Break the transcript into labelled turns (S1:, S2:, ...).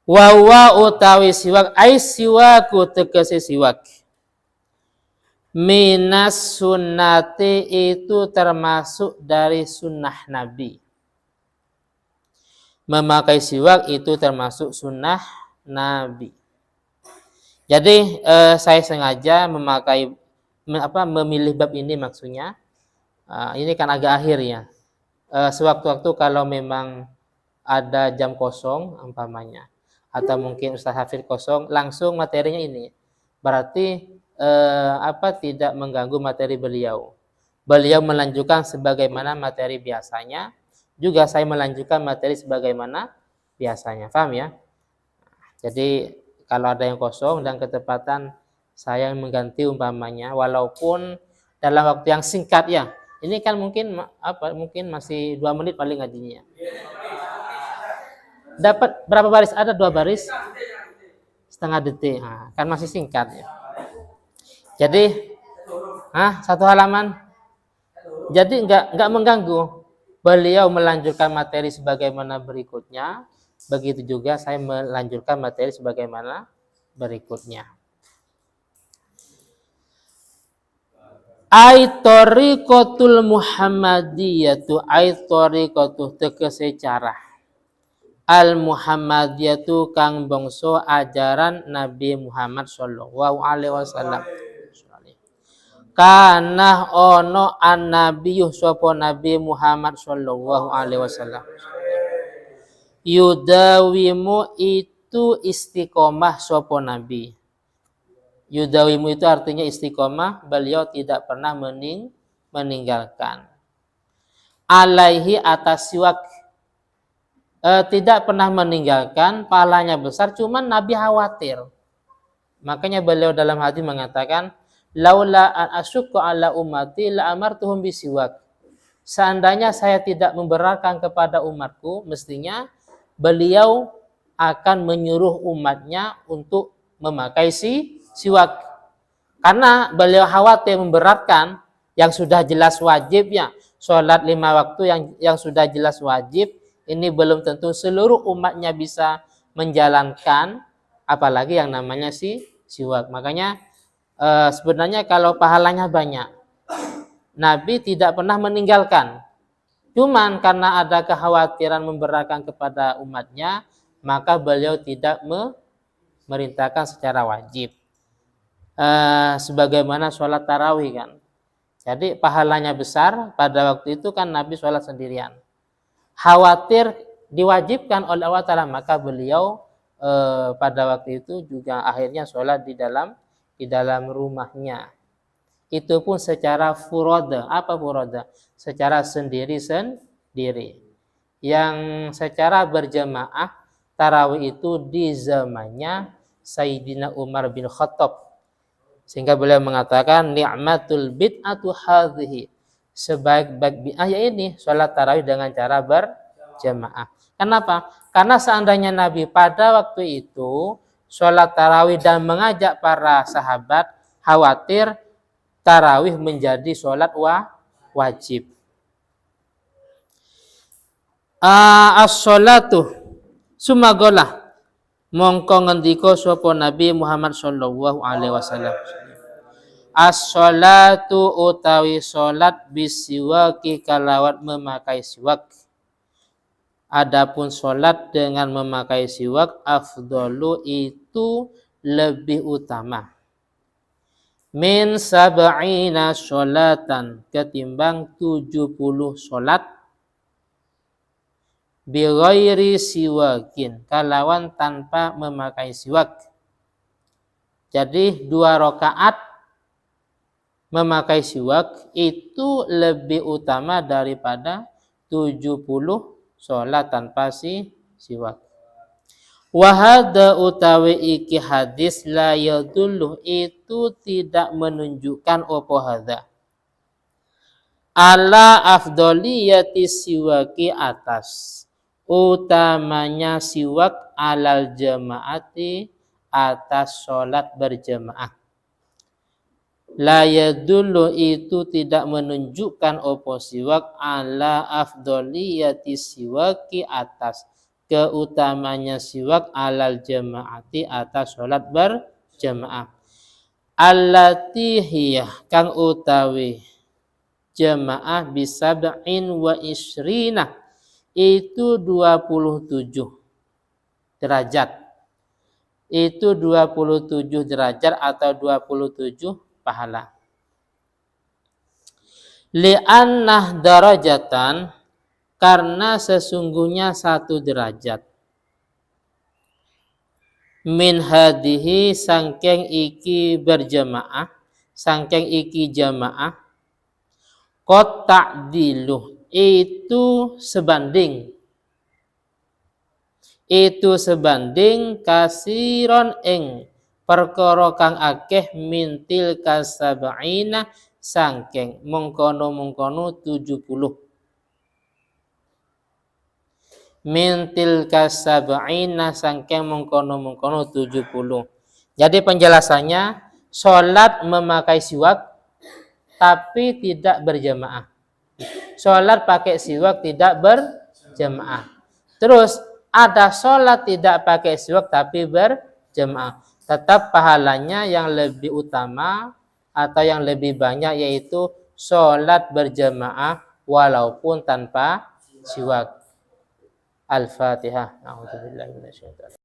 S1: Wa utawi siwak ai siwaku tegese siwak. Minas sunnati itu termasuk dari sunnah Nabi. Memakai siwak itu termasuk sunnah Nabi. Jadi saya sengaja memilih bab ini maksudnya. Ini kan agak akhir ya. Sewaktu-waktu kalau memang ada jam kosong umpamanya, atau mungkin Ustaz Hafid kosong, langsung materinya ini. Berarti tidak mengganggu materi beliau. Beliau melanjutkan sebagaimana materi biasanya, juga saya melanjutkan materi sebagaimana biasanya. Paham ya? Jadi kalau ada yang kosong dan ketepatan saya mengganti umpamanya, walaupun dalam waktu yang singkat ya. Ini kan mungkin masih 2 menit paling ngajinya. Dapat berapa baris? Ada 2 baris? Setengah detik. Kan masih singkat ya. Jadi 1 halaman. Jadi enggak mengganggu. Beliau melanjutkan materi sebagaimana berikutnya. Begitu juga saya melanjutkan materi sebagaimana berikutnya. Ai tariqatul Muhammadiyatu ai tariqatu tegese cara. Al Muhammadiyatu kang bangsa ajaran Nabi Muhammad sallallahu alaihi wasallam. Kana ono an nabiyyu sapa Nabi Muhammad sallallahu alaihi wasallam. Yudawimu itu istiqomah sapa Nabi. Yudawimu itu artinya istiqomah, beliau tidak pernah meninggalkan. Alaihi atas siwak, tidak pernah meninggalkan, pahalanya besar, cuman Nabi khawatir. Makanya beliau dalam hati mengatakan, laula an asyukku ala ummati la amartuhum bisiwak. Seandainya saya tidak memberatkan kepada umatku, mestinya beliau akan menyuruh umatnya untuk memakai siwak. Karena beliau khawatir memberatkan yang sudah jelas wajib ya. Sholat 5 waktu yang sudah jelas wajib, ini belum tentu seluruh umatnya bisa menjalankan, apalagi yang namanya siwak. Makanya sebenarnya kalau pahalanya banyak, Nabi tidak pernah meninggalkan. Cuman karena ada kekhawatiran memberatkan kepada umatnya, maka beliau tidak memerintahkan secara wajib. Sebagaimana sholat tarawih kan. Jadi pahalanya besar, pada waktu itu kan Nabi sholat sendirian. Khawatir diwajibkan oleh Allah Ta'ala, maka beliau pada waktu itu juga akhirnya sholat di dalam rumahnya. Itu pun secara furoda. Apa furoda? Secara sendiri-sendiri. Yang secara berjamaah tarawih itu di zamannya Sayyidina Umar bin Khattab. Sehingga beliau mengatakan ni'matul bid'atu hadhihi. Sebaik-baik bid'ah ya ini sholat tarawih dengan cara berjamaah. Kenapa? Karena seandainya Nabi pada waktu itu sholat tarawih dan mengajak para sahabat, khawatir tarawih menjadi sholat wajib. As-sholatu sumagolah mongko ngendika sapa Nabi Muhammad sallallahu alaihi wasallam. As-sholatu utawi salat bisiwaki kalawat memakai siwak. Adapun salat dengan memakai siwak afdalu itu lebih utama. Min sab'ina sholatan ketimbang 70 salat bi ghairi siwakin kalawan tanpa memakai siwak. Jadi 2 rakaat memakai siwak itu lebih utama daripada 70 sholat tanpa siwak. Wahada utawi iki hadis la yadulluh itu tidak menunjukkan apa hadza. Ala afdoliyati siwaki atas utamanya siwak alal jamaati atas sholat berjamaah. La yadullu itu tidak menunjukkan apa siwak ala afdoliyati siwaki atas keutamanya siwak alal jamaati atas sholat berjamaah. Allati hiyah kang utawi jamaah bisab'in wa isrina itu 27 derajat. Itu 27 derajat atau 27 pahala. Li'annah darajatan karena sesungguhnya 1 derajat. Min hadihi sangkeng iki berjamaah, sangkeng iki jamaah, qad ta'dilu itu sebanding kasiron ing perkara kang akeh mintil kasab'ina sangkeng mengkono-mengkono 70. Mintil kasab'ina sangkeng mengkono-mengkono 70. Jadi penjelasannya, sholat memakai siwak tapi tidak berjamaah. Sholat pakai siwak tidak berjamaah. Terus ada sholat tidak pakai siwak tapi berjamaah. Tetap pahalanya yang lebih utama atau yang lebih banyak yaitu sholat berjamaah walaupun tanpa siwak. Al-Fatihah. A'udzubillahi minasyaitonir rajim.